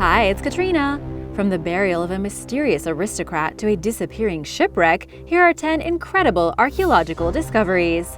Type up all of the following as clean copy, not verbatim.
Hi, it's Katrina! From the burial of a mysterious aristocrat to a disappearing shipwreck, here are 10 incredible archaeological discoveries.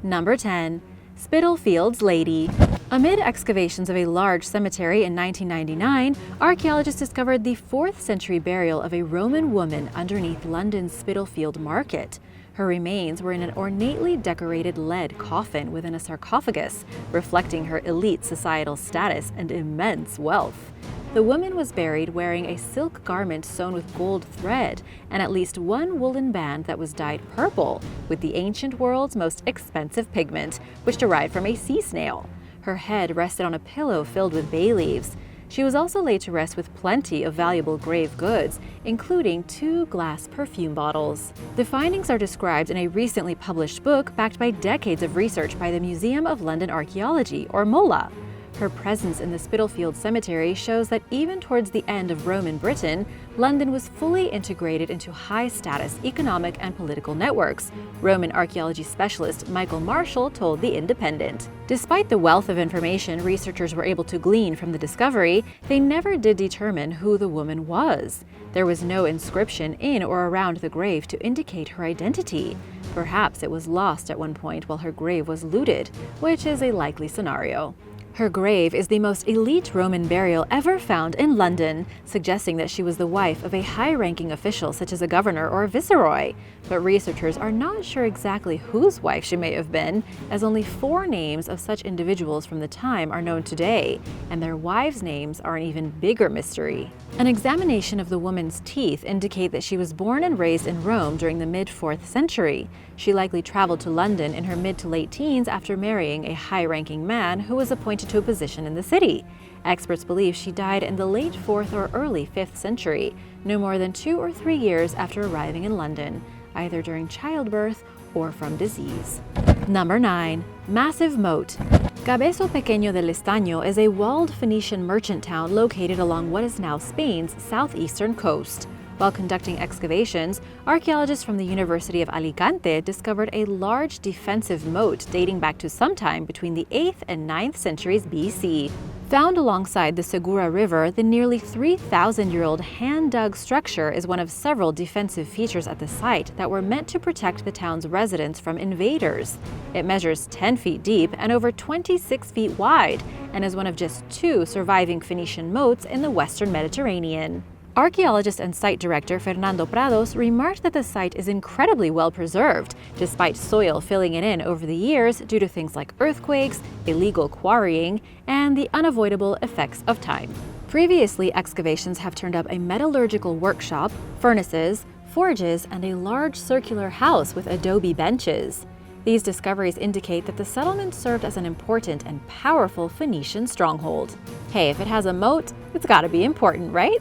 Number 10. Spitalfields Lady. Amid excavations of a large cemetery in 1999, archaeologists discovered the 4th century burial of a Roman woman underneath London's Spitalfield market. Her remains were in an ornately decorated lead coffin within a sarcophagus, reflecting her elite societal status and immense wealth. The woman was buried wearing a silk garment sewn with gold thread and at least one woolen band that was dyed purple with the ancient world's most expensive pigment, which derived from a sea snail. Her head rested on a pillow filled with bay leaves. She was also laid to rest with plenty of valuable grave goods, including 2 glass perfume bottles. The findings are described in a recently published book backed by decades of research by the Museum of London Archaeology, or MOLA. Her presence in the Spitalfield Cemetery shows that even towards the end of Roman Britain, London was fully integrated into high-status economic and political networks, Roman archaeology specialist Michael Marshall told The Independent. Despite the wealth of information researchers were able to glean from the discovery, they never did determine who the woman was. There was no inscription in or around the grave to indicate her identity. Perhaps it was lost at one point while her grave was looted, which is a likely scenario. Her grave is the most elite Roman burial ever found in London, suggesting that she was the wife of a high-ranking official such as a governor or a viceroy. But researchers are not sure exactly whose wife she may have been, as only 4 names of such individuals from the time are known today, and their wives' names are an even bigger mystery. An examination of the woman's teeth indicate that she was born and raised in Rome during the mid-4th century. She likely traveled to London in her mid to late teens after marrying a high-ranking man who was appointed to a position in the city. Experts believe she died in the late 4th or early 5th century, no more than 2 or 3 years after arriving in London, either during childbirth or from disease. Number 9. Massive Moat. Cabezo Pequeño del Estaño is a walled Phoenician merchant town located along what is now Spain's southeastern coast. While conducting excavations, archaeologists from the University of Alicante discovered a large defensive moat dating back to sometime between the 8th and 9th centuries BC. Found alongside the Segura River, the nearly 3,000-year-old hand-dug structure is one of several defensive features at the site that were meant to protect the town's residents from invaders. It measures 10 feet deep and over 26 feet wide, and is one of just 2 surviving Phoenician moats in the Western Mediterranean. Archaeologist and site director Fernando Prados remarked that the site is incredibly well preserved, despite soil filling it in over the years due to things like earthquakes, illegal quarrying, and the unavoidable effects of time. Previously, excavations have turned up a metallurgical workshop, furnaces, forges, and a large circular house with adobe benches. These discoveries indicate that the settlement served as an important and powerful Phoenician stronghold. Hey, if it has a moat, it's gotta be important, right?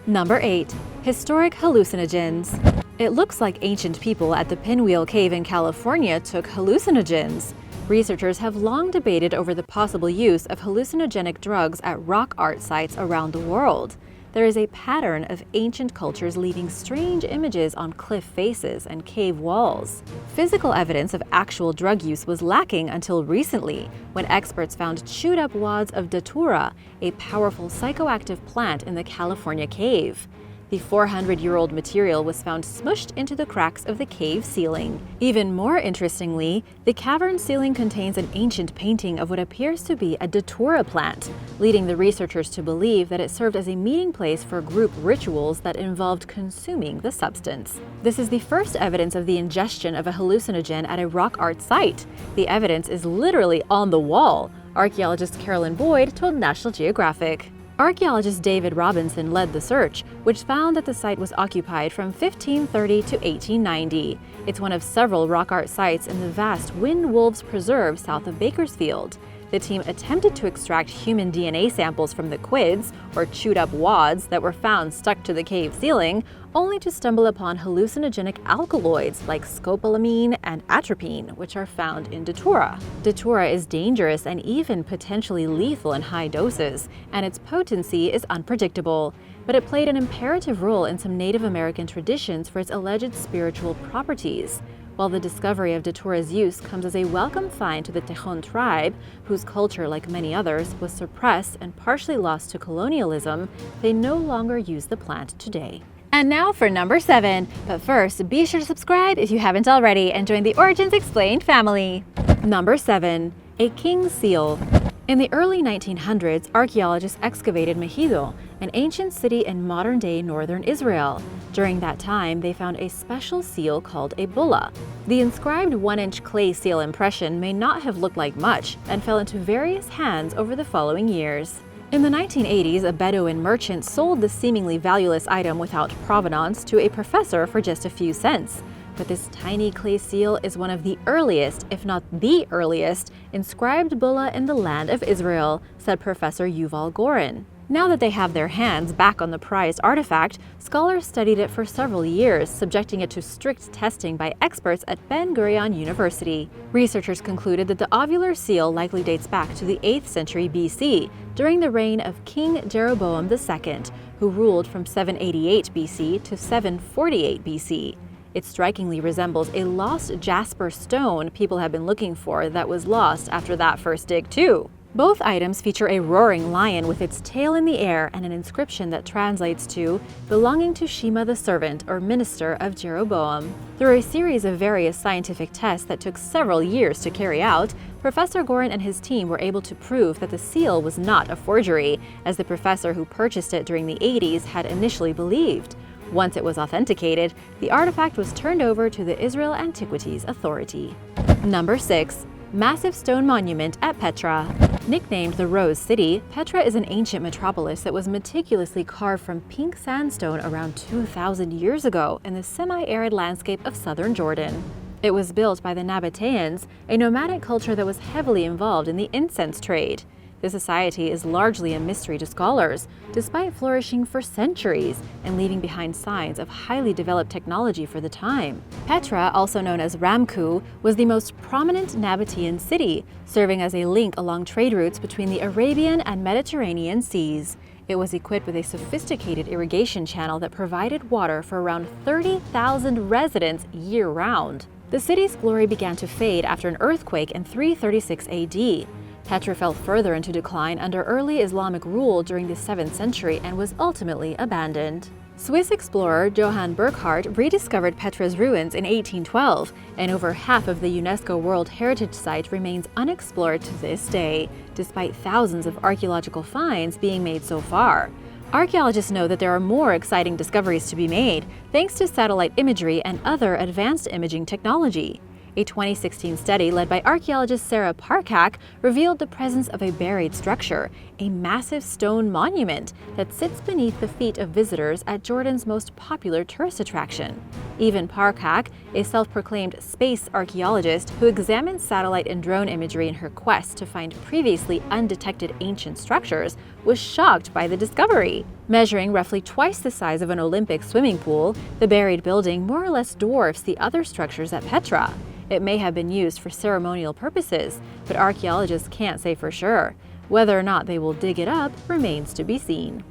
Number 8. Historic hallucinogens. It looks like ancient people at the Pinwheel Cave in California took hallucinogens. Researchers have long debated over the possible use of hallucinogenic drugs at rock art sites around the world. There is a pattern of ancient cultures leaving strange images on cliff faces and cave walls. Physical evidence of actual drug use was lacking until recently, when experts found chewed-up wads of datura, a powerful psychoactive plant in the California cave. The 400-year-old material was found smushed into the cracks of the cave ceiling. Even more interestingly, the cavern ceiling contains an ancient painting of what appears to be a datura plant, leading the researchers to believe that it served as a meeting place for group rituals that involved consuming the substance. This is the first evidence of the ingestion of a hallucinogen at a rock art site. The evidence is literally on the wall, archaeologist Carolyn Boyd told National Geographic. Archaeologist David Robinson led the search, which found that the site was occupied from 1530 to 1890. It's one of several rock art sites in the vast Wind Wolves Preserve south of Bakersfield. The team attempted to extract human DNA samples from the quids, or chewed-up wads, that were found stuck to the cave ceiling, only to stumble upon hallucinogenic alkaloids like scopolamine and atropine, which are found in datura. Datura is dangerous and even potentially lethal in high doses, and its potency is unpredictable. But it played an imperative role in some Native American traditions for its alleged spiritual properties. While the discovery of Datura's use comes as a welcome find to the Tejon tribe, whose culture, like many others, was suppressed and partially lost to colonialism, they no longer use the plant today. And now for number 7. But first, be sure to subscribe if you haven't already and join the Origins Explained family. Number 7. A king's seal. In the early 1900s, archaeologists excavated Megiddo, an ancient city in modern-day northern Israel. During that time, they found a special seal called a bulla. The inscribed 1-inch clay seal impression may not have looked like much and fell into various hands over the following years. In the 1980s, a Bedouin merchant sold the seemingly valueless item without provenance to a professor for just a few cents. But this tiny clay seal is one of the earliest, if not the earliest, inscribed bulla in the land of Israel, said Professor Yuval Gorin. Now that they have their hands back on the prized artifact, scholars studied it for several years, subjecting it to strict testing by experts at Ben Gurion University. Researchers concluded that the ovular seal likely dates back to the 8th century BC, during the reign of King Jeroboam II, who ruled from 788 BC to 748 BC. It strikingly resembles a lost jasper stone people have been looking for that was lost after that first dig too. Both items feature a roaring lion with its tail in the air and an inscription that translates to belonging to Shema the servant or minister of Jeroboam. Through a series of various scientific tests that took several years to carry out, Professor Gorin and his team were able to prove that the seal was not a forgery, as the professor who purchased it during the 80s had initially believed. Once it was authenticated, the artifact was turned over to the Israel Antiquities Authority. Number 6. Massive stone monument at Petra. Nicknamed the Rose City, Petra is an ancient metropolis that was meticulously carved from pink sandstone around 2,000 years ago in the semi-arid landscape of southern Jordan. It was built by the Nabateans, a nomadic culture that was heavily involved in the incense trade. The society is largely a mystery to scholars, despite flourishing for centuries and leaving behind signs of highly developed technology for the time. Petra, also known as Ramku, was the most prominent Nabatean city, serving as a link along trade routes between the Arabian and Mediterranean seas. It was equipped with a sophisticated irrigation channel that provided water for around 30,000 residents year-round. The city's glory began to fade after an earthquake in 336 AD. Petra fell further into decline under early Islamic rule during the 7th century and was ultimately abandoned. Swiss explorer Johann Burckhardt rediscovered Petra's ruins in 1812, and over half of the UNESCO World Heritage Site remains unexplored to this day, despite thousands of archaeological finds being made so far. Archaeologists know that there are more exciting discoveries to be made, thanks to satellite imagery and other advanced imaging technology. A 2016 study led by archaeologist Sarah Parkak revealed the presence of a buried structure, a massive stone monument that sits beneath the feet of visitors at Jordan's most popular tourist attraction. Even Parkak, a self-proclaimed space archaeologist who examines satellite and drone imagery in her quest to find previously undetected ancient structures, was shocked by the discovery. Measuring roughly twice the size of an Olympic swimming pool, the buried building more or less dwarfs the other structures at Petra. It may have been used for ceremonial purposes, but archaeologists can't say for sure. Whether or not they will dig it up remains to be seen.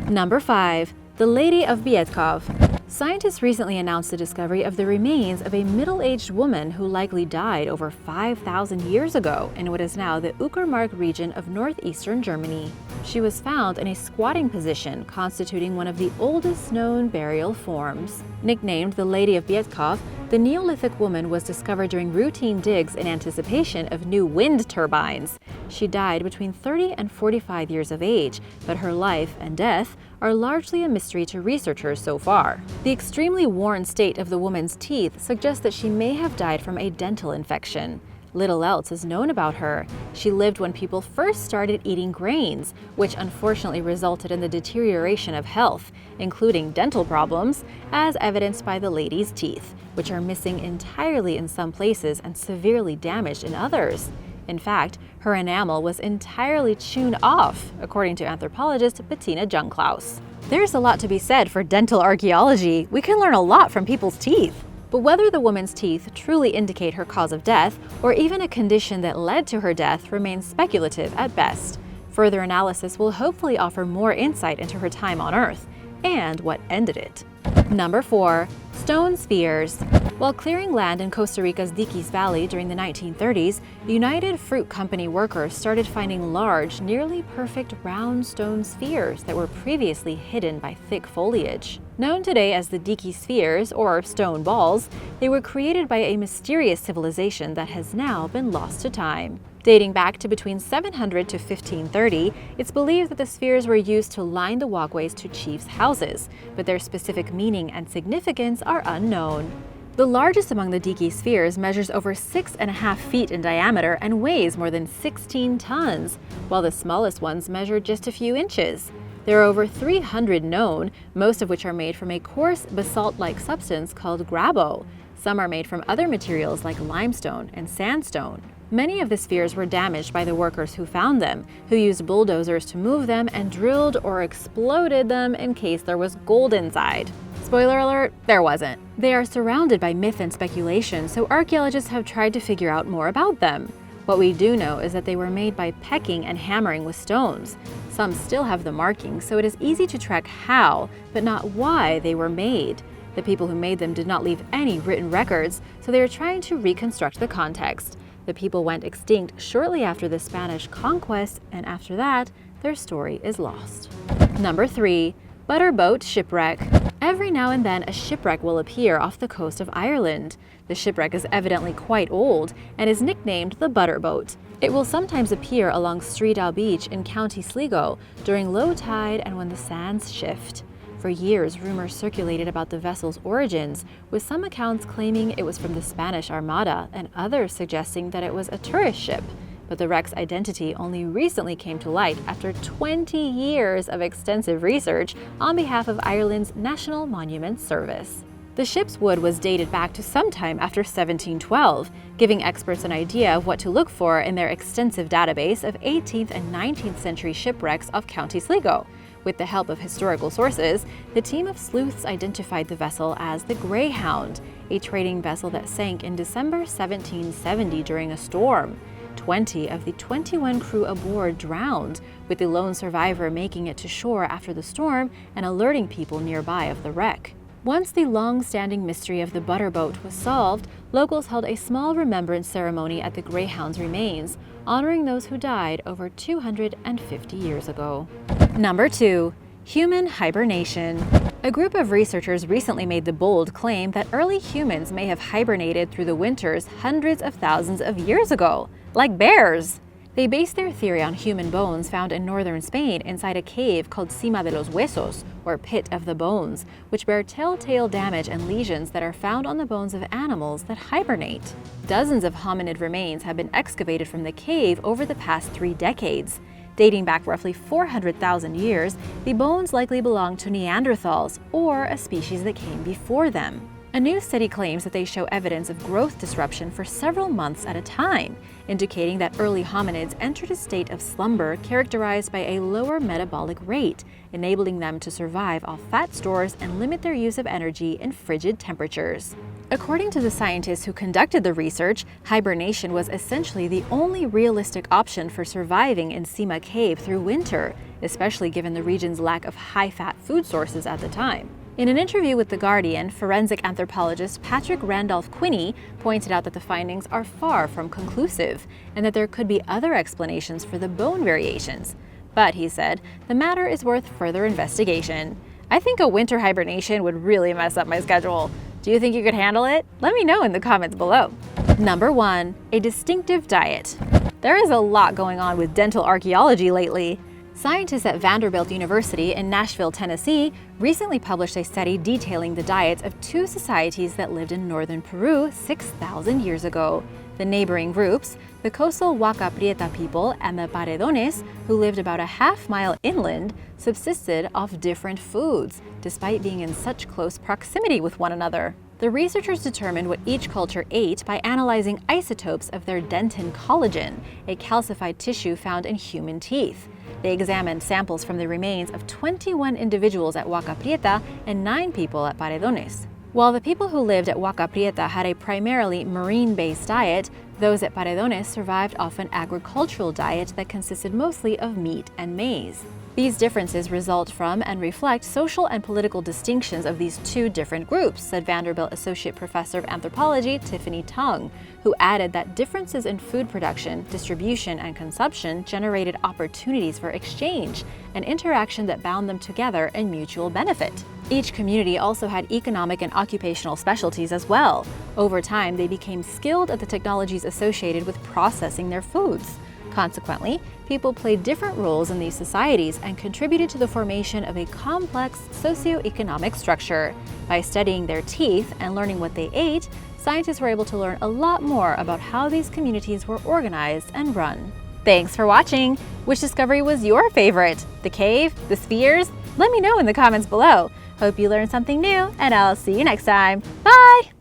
Number 5. The Lady of Bietkov. Scientists recently announced the discovery of the remains of a middle-aged woman who likely died over 5,000 years ago in what is now the Uckermark region of northeastern Germany. She was found in a squatting position, constituting one of the oldest known burial forms. Nicknamed the Lady of Bietkov, the Neolithic woman was discovered during routine digs in anticipation of new wind turbines. She died between 30 and 45 years of age, but her life and death are largely a mystery to researchers so far. The extremely worn state of the woman's teeth suggests that she may have died from a dental infection. Little else is known about her. She lived when people first started eating grains, which unfortunately resulted in the deterioration of health, including dental problems, as evidenced by the lady's teeth, which are missing entirely in some places and severely damaged in others. In fact, her enamel was entirely chewed off, according to anthropologist Bettina Jungklaus. There's a lot to be said for dental archaeology. We can learn a lot from people's teeth. But whether the woman's teeth truly indicate her cause of death, or even a condition that led to her death, remains speculative at best. Further analysis will hopefully offer more insight into her time on Earth. and what ended it. Number 4. Stone spheres. While clearing land in Costa Rica's Diquis Valley during the 1930s, United Fruit Company workers started finding large, nearly perfect round stone spheres that were previously hidden by thick foliage. Known today as the Diquis spheres, or stone balls, they were created by a mysterious civilization that has now been lost to time. Dating back to between 700 to 1530, it's believed that the spheres were used to line the walkways to chiefs' houses, but their specific meaning and significance are unknown. The largest among the Diquis spheres measures over 6.5 feet in diameter and weighs more than 16 tons, while the smallest ones measure just a few inches. There are over 300 known, most of which are made from a coarse basalt-like substance called grabo. Some are made from other materials like limestone and sandstone. Many of the spheres were damaged by the workers who found them, who used bulldozers to move them and drilled or exploded them in case there was gold inside. Spoiler alert, there wasn't. They are surrounded by myth and speculation, so archaeologists have tried to figure out more about them. What we do know is that they were made by pecking and hammering with stones. Some still have the markings, so it is easy to track how, but not why they were made. The people who made them did not leave any written records, so they are trying to reconstruct the context. The people went extinct shortly after the Spanish conquest, and after that, their story is lost. Number 3. Butterboat Shipwreck. Every now and then a shipwreck will appear off the coast of Ireland. The shipwreck is evidently quite old and is nicknamed the Butterboat. It will sometimes appear along Streetal Beach in County Sligo during low tide and when the sands shift. For years, rumors circulated about the vessel's origins, with some accounts claiming it was from the Spanish Armada and others suggesting that it was a tourist ship. But the wreck's identity only recently came to light after 20 years of extensive research on behalf of Ireland's National Monuments Service. The ship's wood was dated back to sometime after 1712, giving experts an idea of what to look for in their extensive database of 18th and 19th century shipwrecks of County Sligo. With the help of historical sources, the team of sleuths identified the vessel as the Greyhound, a trading vessel that sank in December 1770 during a storm. 20 of the 21 crew aboard drowned, with the lone survivor making it to shore after the storm and alerting people nearby of the wreck. Once the long-standing mystery of the Butterboat was solved, locals held a small remembrance ceremony at the Greyhound's remains, honoring those who died over 250 years ago. Number 2. Human hibernation. A group of researchers recently made the bold claim that early humans may have hibernated through the winters hundreds of thousands of years ago, like bears. They based their theory on human bones found in northern Spain inside a cave called Cima de los Huesos, or Pit of the Bones, which bear telltale damage and lesions that are found on the bones of animals that hibernate. Dozens of hominid remains have been excavated from the cave over the past 3 decades. Dating back roughly 400,000 years, the bones likely belong to Neanderthals, or a species that came before them. A new study claims that they show evidence of growth disruption for several months at a time, indicating that early hominids entered a state of slumber characterized by a lower metabolic rate, enabling them to survive off fat stores and limit their use of energy in frigid temperatures. According to the scientists who conducted the research, hibernation was essentially the only realistic option for surviving in Cima Cave through winter, especially given the region's lack of high-fat food sources at the time. In an interview with The Guardian, forensic anthropologist Patrick Randolph-Quinney pointed out that the findings are far from conclusive and that there could be other explanations for the bone variations. But, he said, the matter is worth further investigation. I think a winter hibernation would really mess up my schedule. Do you think you could handle it? Let me know in the comments below. Number 1. ADistinctive Diet. There is a lot going on with dental archaeology lately. Scientists at Vanderbilt University in Nashville, Tennessee, recently published a study detailing the diets of 2 societies that lived in northern Peru 6,000 years ago. The neighboring groups, the coastal Huaca Prieta people and the Paredones, who lived about a half-mile inland, subsisted off different foods, despite being in such close proximity with one another. The researchers determined what each culture ate by analyzing isotopes of their dentin collagen, a calcified tissue found in human teeth. They examined samples from the remains of 21 individuals at Huaca Prieta and 9 people at Paredones. While the people who lived at Huaca Prieta had a primarily marine-based diet, Those at Paredones survived off an agricultural diet that consisted mostly of meat and maize. These differences result from and reflect social and political distinctions of these two different groups, said Vanderbilt Associate Professor of Anthropology Tiffany Tung, who added that differences in food production, distribution, and consumption generated opportunities for exchange, an interaction that bound them together in mutual benefit. Each community also had economic and occupational specialties as well. Over time, they became skilled at the technologies associated with processing their foods. Consequently, people played different roles in these societies and contributed to the formation of a complex socioeconomic structure. By studying their teeth and learning what they ate, scientists were able to learn a lot more about how these communities were organized and run. Thanks for watching! Which discovery was your favorite? The cave? The spheres? Let me know in the comments below. Hope you learned something new, and I'll see you next time. Bye!